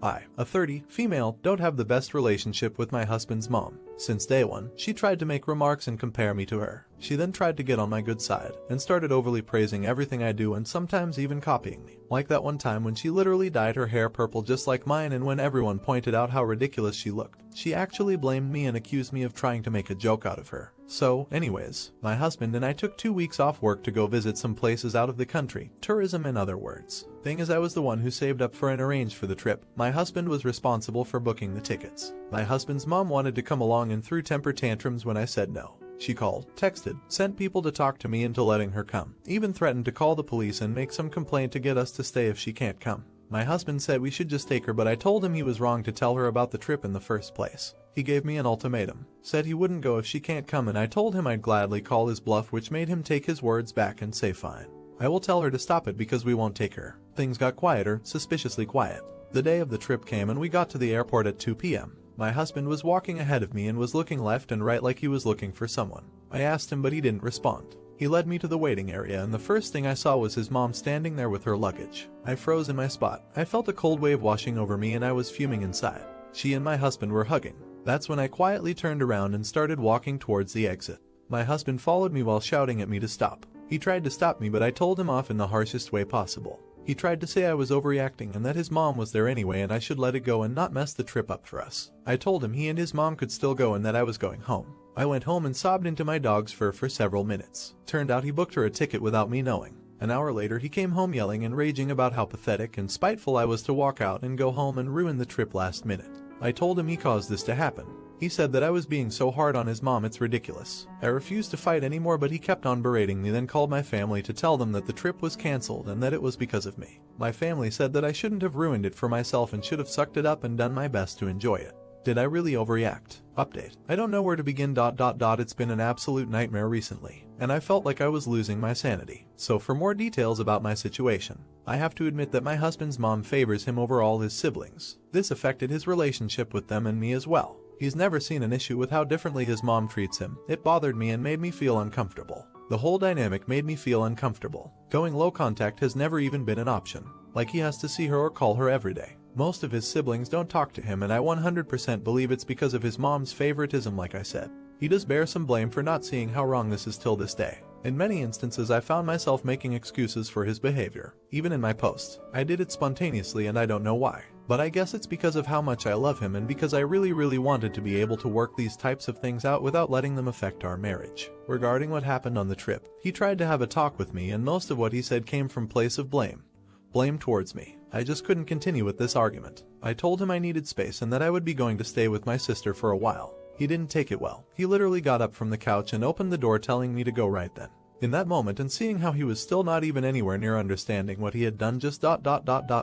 I, a 30, female, don't have the best relationship with my husband's mom. Since day one, she tried to make remarks and compare me to her. She then tried to get on my good side, and started overly praising everything I do and sometimes even copying me. Like that one time when she literally dyed her hair purple just like mine, and when everyone pointed out how ridiculous she looked, she actually blamed me and accused me of trying to make a joke out of her. So, anyways, my husband and I took 2 weeks off work to go visit some places out of the country, tourism in other words. Thing is, I was the one who saved up for and arranged for the trip. My husband was responsible for booking the tickets. My husband's mom wanted to come along and threw temper tantrums when I said no. She called, texted, sent people to talk to me into letting her come, even threatened to call the police and make some complaint to get us to stay if she can't come. My husband said we should just take her, but I told him he was wrong to tell her about the trip in the first place. He gave me an ultimatum, said he wouldn't go if she can't come, and I told him I'd gladly call his bluff, which made him take his words back and say fine. I will tell her to stop it because we won't take her. Things got quieter, suspiciously quiet. The day of the trip came and we got to the airport at 2 p.m. My husband was walking ahead of me and was looking left and right like he was looking for someone. I asked him, but he didn't respond. He led me to the waiting area, and the first thing I saw was his mom standing there with her luggage. I froze in my spot. I felt a cold wave washing over me and I was fuming inside. She and my husband were hugging. That's when I quietly turned around and started walking towards the exit. My husband followed me while shouting at me to stop. He tried to stop me, but I told him off in the harshest way possible. He tried to say I was overreacting and that his mom was there anyway and I should let it go and not mess the trip up for us. I told him he and his mom could still go and that I was going home. I went home and sobbed into my dog's fur for several minutes. Turned out he booked her a ticket without me knowing. An hour later he came home yelling and raging about how pathetic and spiteful I was to walk out and go home and ruin the trip last minute. I told him he caused this to happen. He said that I was being so hard on his mom, it's ridiculous. I refused to fight anymore, but he kept on berating me, then called my family to tell them that the trip was cancelled and that it was because of me. My family said that I shouldn't have ruined it for myself and should have sucked it up and done my best to enjoy it. Did I really overreact? Update. I don't know where to begin. It's been an absolute nightmare recently, and I felt like I was losing my sanity. So for more details about my situation, I have to admit that my husband's mom favors him over all his siblings. This affected his relationship with them and me as well. He's never seen an issue with how differently his mom treats him. It bothered me and made me feel uncomfortable. The whole dynamic made me feel uncomfortable. Going low contact has never even been an option. Like he has to see her or call her every day. Most of his siblings don't talk to him, and I 100% believe it's because of his mom's favoritism, like I said. He does bear some blame for not seeing how wrong this is till this day. In many instances I found myself making excuses for his behavior. Even in my posts, I did it spontaneously and I don't know why. But I guess it's because of how much I love him and because I really wanted to be able to work these types of things out without letting them affect our marriage. Regarding what happened on the trip, he tried to have a talk with me and most of what he said came from place of blame. Blame towards me. I just couldn't continue with this argument. I told him I needed space and that I would be going to stay with my sister for a while. He didn't take it well. He literally got up from the couch and opened the door telling me to go right then. In that moment, and seeing how he was still not even anywhere near understanding what he had done just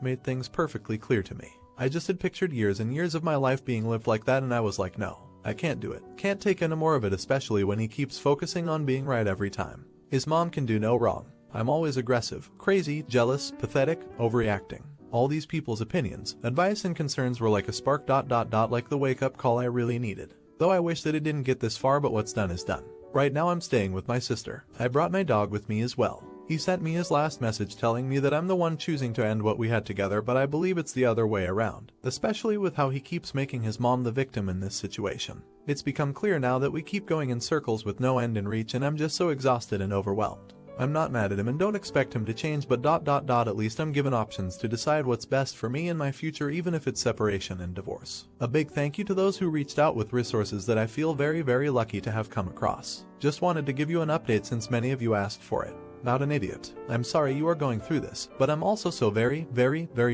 made things perfectly clear to me. I just had pictured years and years of my life being lived like that and I was like, no, I can't do it. Can't take any more of it, especially when he keeps focusing on being right every time. His mom can do no wrong. I'm always aggressive, crazy, jealous, pathetic, overreacting. All these people's opinions, advice and concerns were like a spark like the wake-up call I really needed. Though I wish that it didn't get this far, but what's done is done. Right now I'm staying with my sister. I brought my dog with me as well. He sent me his last message telling me that I'm the one choosing to end what we had together, but I believe it's the other way around, especially with how he keeps making his mom the victim in this situation. It's become clear now that we keep going in circles with no end in reach, and I'm just so exhausted and overwhelmed. I'm not mad at him and don't expect him to change, but at least I'm given options to decide what's best for me and my future, even if it's separation and divorce. A big thank you to those who reached out with resources that I feel very lucky to have come across. Just wanted to give you an update since many of you asked for it. Not an idiot. I'm sorry you are going through this, but I'm also so very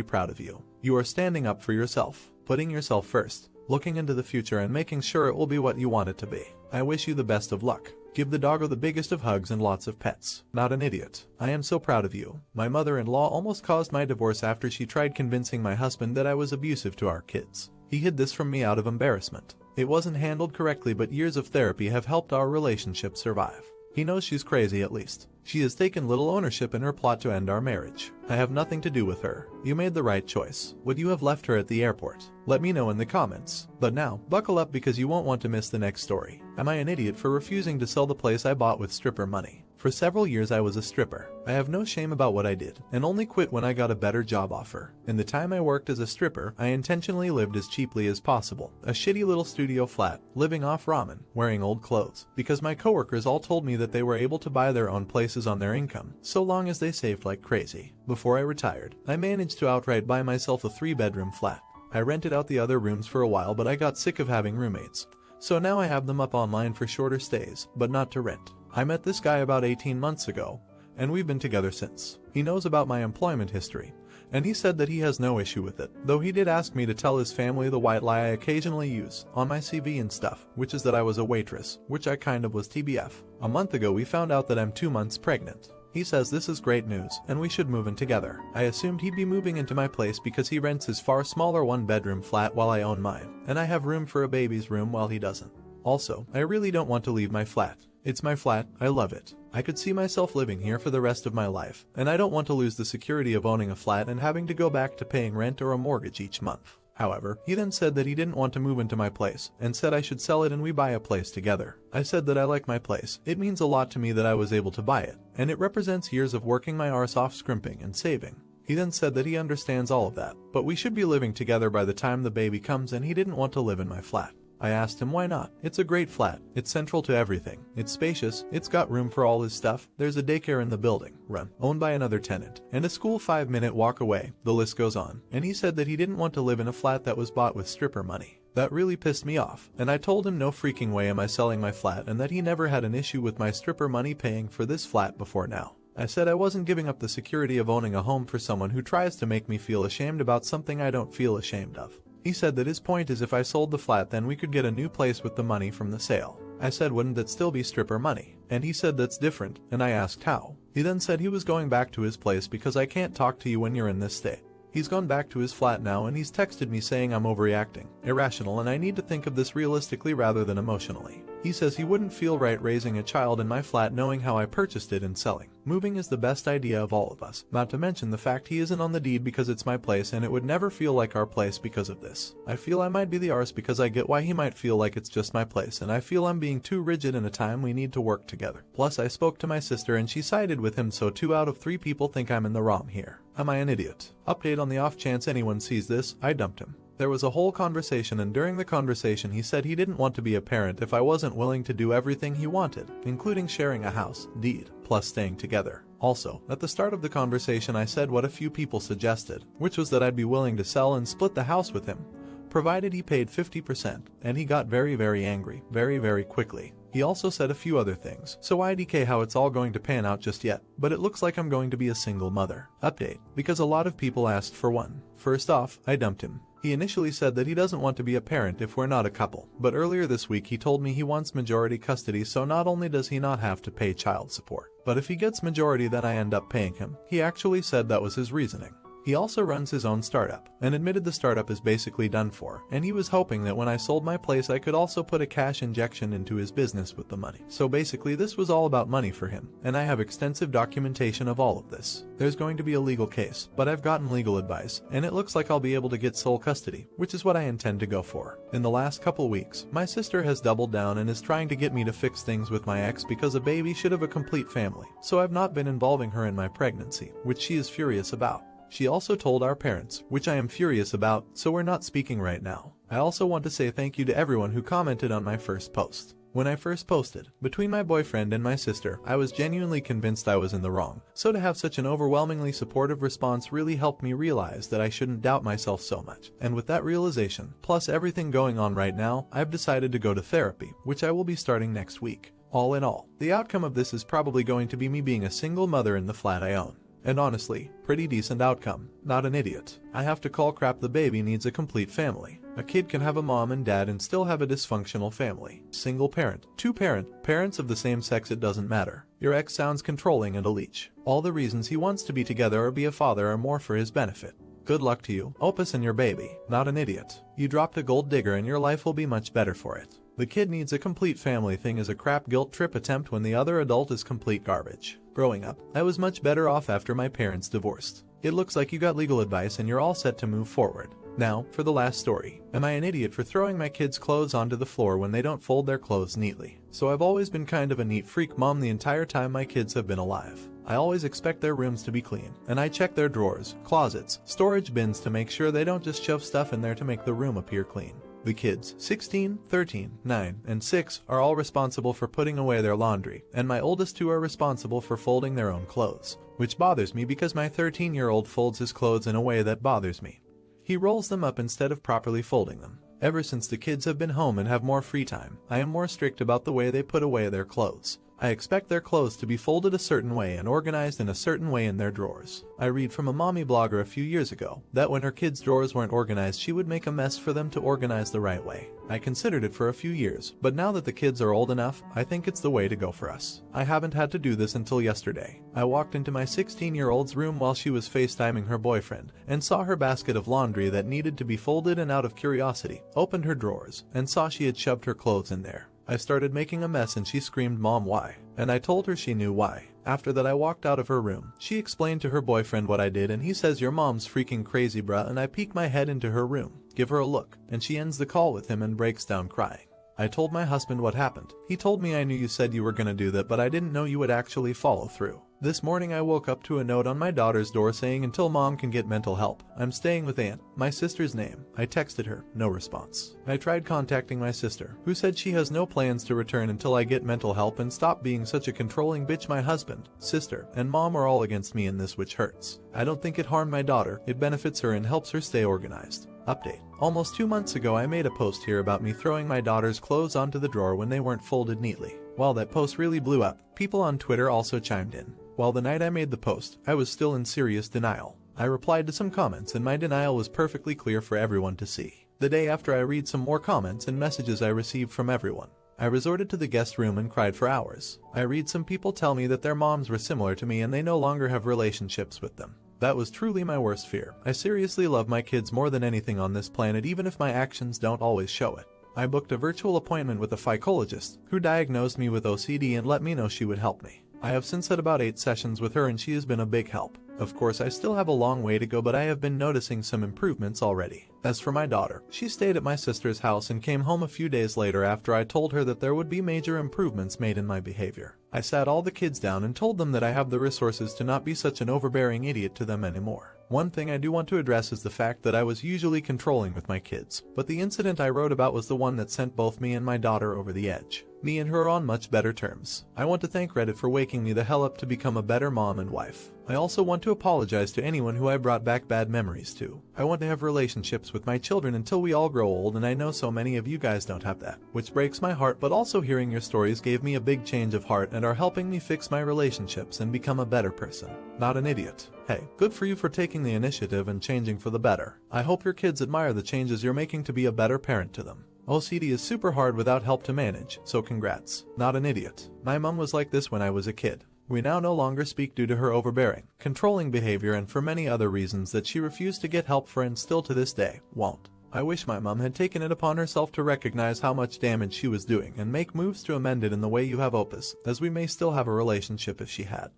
proud of you. You are standing up for yourself, putting yourself first, looking into the future and making sure it will be what you want it to be. I wish you the best of luck. Give the doggo the biggest of hugs and lots of pets. Not an idiot. I am so proud of you. My mother-in-law almost caused my divorce after she tried convincing my husband that I was abusive to our kids. He hid this from me out of embarrassment. It wasn't handled correctly, but years of therapy have helped our relationship survive. He knows she's crazy at least. She has taken little ownership in her plot to end our marriage. I have nothing to do with her. You made the right choice. Would you have left her at the airport? Let me know in the comments. But now, buckle up because you won't want to miss the next story. Am I an idiot for refusing to sell the place I bought with stripper money? For several years I was a stripper. I have no shame about what I did, and only quit when I got a better job offer. In the time I worked as a stripper, I intentionally lived as cheaply as possible. A shitty little studio flat, living off ramen, wearing old clothes. Because my coworkers all told me that they were able to buy their own places on their income, so long as they saved like crazy. Before I retired, I managed to outright buy myself a 3-bedroom flat. I rented out the other rooms for a while, but I got sick of having roommates. So now I have them up online for shorter stays, but not to rent. I met this guy about 18 months ago, and we've been together since. He knows about my employment history, and he said that he has no issue with it, though he did ask me to tell his family the white lie I occasionally use on my CV and stuff, which is that I was a waitress, which I kind of was TBF. A month ago we found out that I'm 2 months pregnant. He says this is great news, and we should move in together. I assumed he'd be moving into my place because he rents his far smaller 1-bedroom flat while I own mine, and I have room for a baby's room while he doesn't. Also, I really don't want to leave my flat. It's my flat, I love it. I could see myself living here for the rest of my life, and I don't want to lose the security of owning a flat and having to go back to paying rent or a mortgage each month. However, he then said that he didn't want to move into my place, and said I should sell it and we buy a place together. I said that I like my place. It means a lot to me that I was able to buy it, and it represents years of working my arse off scrimping and saving. He then said that he understands all of that, but we should be living together by the time the baby comes, and he didn't want to live in my flat. I asked him why not. It's a great flat. It's central to everything. It's spacious. It's got room for all his stuff. There's a daycare in the building, owned by another tenant, and a school 5-minute walk away. The list goes on. And he said that he didn't want to live in a flat that was bought with stripper money. That really pissed me off, and I told him no freaking way am I selling my flat, and that he never had an issue with my stripper money paying for this flat before now. I said I wasn't giving up the security of owning a home for someone who tries to make me feel ashamed about something I don't feel ashamed of. He said that his point is if I sold the flat then we could get a new place with the money from the sale. I said wouldn't that still be stripper money? And he said that's different, and I asked how. He then said he was going back to his place because I can't talk to you when you're in this state. He's gone back to his flat now, and he's texted me saying I'm overreacting, irrational, and I need to think of this realistically rather than emotionally. He says he wouldn't feel right raising a child in my flat knowing how I purchased it and selling. Moving is the best idea of all of us, not to mention the fact he isn't on the deed because it's my place and it would never feel like our place because of this. I feel I might be the arse because I get why he might feel like it's just my place, and I feel I'm being too rigid in a time we need to work together. Plus I spoke to my sister and she sided with him, so 2 out of 3 people think I'm in the wrong here. Am I an idiot? Update on the off chance anyone sees this, I dumped him. There was a whole conversation, and during the conversation he said he didn't want to be a parent if I wasn't willing to do everything he wanted, including sharing a house, deed, plus staying together. Also, at the start of the conversation I said what a few people suggested, which was that I'd be willing to sell and split the house with him, provided he paid 50%, and he got very angry, very quickly. He also said a few other things, so IDK how it's all going to pan out just yet, but it looks like I'm going to be a single mother. Update, because a lot of people asked for one. First off, I dumped him. He initially said that he doesn't want to be a parent if we're not a couple, but earlier this week he told me he wants majority custody, so not only does he not have to pay child support, but if he gets majority then I end up paying him. He actually said that was his reasoning. He also runs his own startup, and admitted the startup is basically done for, and he was hoping that when I sold my place I could also put a cash injection into his business with the money. So basically this was all about money for him, and I have extensive documentation of all of this. There's going to be a legal case, but I've gotten legal advice, and it looks like I'll be able to get sole custody, which is what I intend to go for. In the last couple weeks, my sister has doubled down and is trying to get me to fix things with my ex because a baby should have a complete family, so I've not been involving her in my pregnancy, which she is furious about. She also told our parents, which I am furious about, so we're not speaking right now. I also want to say thank you to everyone who commented on my first post. When I first posted, between my boyfriend and my sister, I was genuinely convinced I was in the wrong, so to have such an overwhelmingly supportive response really helped me realize that I shouldn't doubt myself so much. And with that realization, plus everything going on right now, I've decided to go to therapy, which I will be starting next week. All in all, the outcome of this is probably going to be me being a single mother in the flat I own. And honestly, pretty decent outcome. Not an idiot. I have to call crap the baby needs a complete family. A kid can have a mom and dad and still have a dysfunctional family. Single parent. 2-parent. Parents of the same sex, it doesn't matter. Your ex sounds controlling and a leech. All the reasons he wants to be together or be a father are more for his benefit. Good luck to you, Opus and your baby. Not an idiot. You dropped a gold digger and your life will be much better for it. The kid needs a complete family thing is a crap guilt trip attempt when the other adult is complete garbage. Growing up, I was much better off after my parents divorced. It looks like you got legal advice and you're all set to move forward. Now, for the last story. Am I an idiot for throwing my kids' clothes onto the floor when they don't fold their clothes neatly? So I've always been kind of a neat freak mom the entire time my kids have been alive. I always expect their rooms to be clean, and I check their drawers, closets, storage bins to make sure they don't just shove stuff in there to make the room appear clean. The kids, 16, 13, 9, and 6, are all responsible for putting away their laundry, and my oldest two are responsible for folding their own clothes, which bothers me because my 13-year-old folds his clothes in a way that bothers me. He rolls them up instead of properly folding them. Ever since the kids have been home and have more free time, I am more strict about the way they put away their clothes. I expect their clothes to be folded a certain way and organized in a certain way in their drawers. I read from a mommy blogger a few years ago that when her kids' drawers weren't organized, she would make a mess for them to organize the right way. I considered it for a few years, but now that the kids are old enough, I think it's the way to go for us. I haven't had to do this until yesterday. I walked into my 16-year-old's room while she was FaceTiming her boyfriend and saw her basket of laundry that needed to be folded, and out of curiosity, opened her drawers and saw she had shoved her clothes in there. I started making a mess and she screamed, "Mom, why?" And I told her she knew why. After that I walked out of her room. She explained to her boyfriend what I did and he says, "Your mom's freaking crazy, bruh," and I peek my head into her room, give her a look, and she ends the call with him and breaks down crying. I told my husband what happened. He told me, "I knew you said you were gonna do that, but I didn't know you would actually follow through." This morning I woke up to a note on my daughter's door saying, "Until mom can get mental help, I'm staying with Aunt," my sister's name. I texted her, no response. I tried contacting my sister, who said she has no plans to return until I get mental help and stop being such a controlling bitch. My husband, sister, and mom are all against me in this, which hurts. I don't think it harmed my daughter, it benefits her and helps her stay organized. Update. Almost 2 months ago I made a post here about me throwing my daughter's clothes onto the drawer when they weren't folded neatly. While that post really blew up, people on Twitter also chimed in. While the night I made the post, I was still in serious denial. I replied to some comments and my denial was perfectly clear for everyone to see. The day after, I read some more comments and messages I received from everyone. I resorted to the guest room and cried for hours. I read some people tell me that their moms were similar to me and they no longer have relationships with them. That was truly my worst fear. I seriously love my kids more than anything on this planet, even if my actions don't always show it. I booked a virtual appointment with a psychologist who diagnosed me with OCD and let me know she would help me. I have since had about 8 sessions with her and she has been a big help. Of course, I still have a long way to go, but I have been noticing some improvements already. As for my daughter, she stayed at my sister's house and came home a few days later after I told her that there would be major improvements made in my behavior. I sat all the kids down and told them that I have the resources to not be such an overbearing idiot to them anymore. One thing I do want to address is the fact that I was usually controlling with my kids, but the incident I wrote about was the one that sent both me and my daughter over the edge. Me and her are on much better terms. I want to thank Reddit for waking me the hell up to become a better mom and wife. I also want to apologize to anyone who I brought back bad memories to. I want to have relationships with my children until we all grow old, and I know so many of you guys don't have that, which breaks my heart, but also hearing your stories gave me a big change of heart and are helping me fix my relationships and become a better person. Not an idiot. Hey, good for you for taking the initiative and changing for the better. I hope your kids admire the changes you're making to be a better parent to them. OCD is super hard without help to manage, so congrats. Not an idiot. My mom was like this when I was a kid. We now no longer speak due to her overbearing, controlling behavior and for many other reasons that she refused to get help for and still to this day won't. I wish my mom had taken it upon herself to recognize how much damage she was doing and make moves to amend it in the way you have, Opus, as we may still have a relationship if she had.